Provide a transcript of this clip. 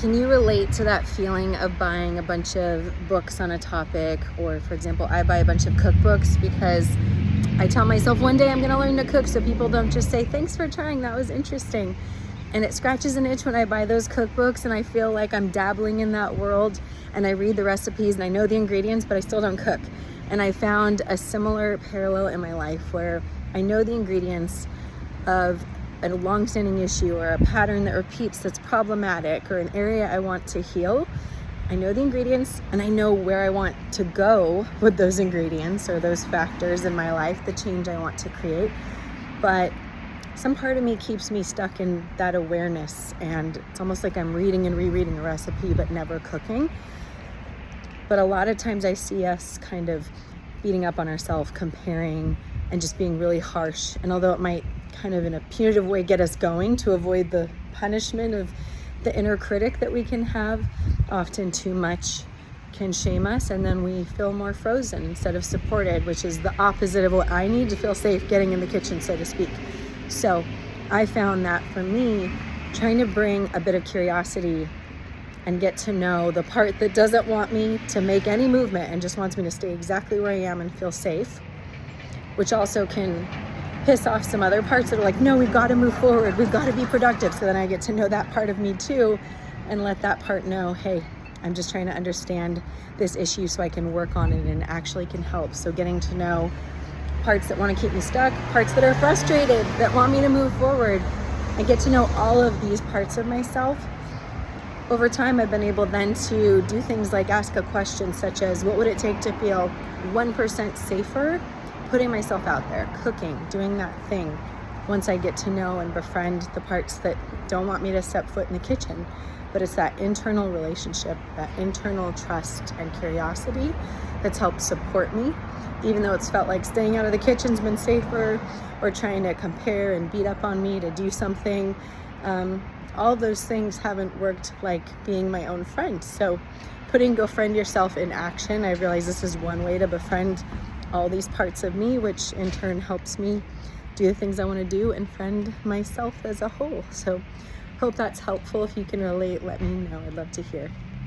Can you relate to that feeling of buying a bunch of books on a topic? Or for example, I buy a bunch of cookbooks because I tell myself one day I'm gonna learn to cook, so people don't just say, thanks for trying, that was interesting. And it scratches an itch when I buy those cookbooks and I feel like I'm dabbling in that world, and I read the recipes and I know the ingredients, but I still don't cook. And I found a similar parallel in my life where I know the ingredients of a long-standing issue or a pattern that repeats that's problematic or an area I want to heal. I know the ingredients and I know where I want to go with those ingredients or those factors in my life, the change I want to create. But some part of me keeps me stuck in that awareness, and it's almost like I'm reading and rereading a recipe but never cooking. But a lot of times I see us kind of beating up on ourselves, comparing, and just being really harsh. And although it might kind of in a punitive way get us going to avoid the punishment of the inner critic that we can have, often too much can shame us, and then we feel more frozen instead of supported, which is the opposite of what I need to feel safe getting in the kitchen, so to speak. So I found that for me, trying to bring a bit of curiosity and get to know the part that doesn't want me to make any movement and just wants me to stay exactly where I am and feel safe, which also can piss off some other parts that are like, no, we've got to move forward, we've got to be productive. So then I get to know that part of me too, and let that part know, hey, I'm just trying to understand this issue so I can work on it and actually can help. So getting to know parts that want to keep me stuck, parts that are frustrated, that want me to move forward, and get to know all of these parts of myself. Over time, I've been able then to do things like ask a question such as, what would it take to feel 1% safer putting myself out there, cooking, doing that thing, once I get to know and befriend the parts that don't want me to step foot in the kitchen. But it's that internal relationship, that internal trust and curiosity that's helped support me, even though it's felt like staying out of the kitchen's been safer, or trying to compare and beat up on me to do something. All those things haven't worked like being my own friend. So putting befriend yourself in action, I realize this is one way to befriend all these parts of me, which in turn helps me do the things I want to do and friend myself as a whole. So hope that's helpful. If you can relate, let me know. I'd love to hear.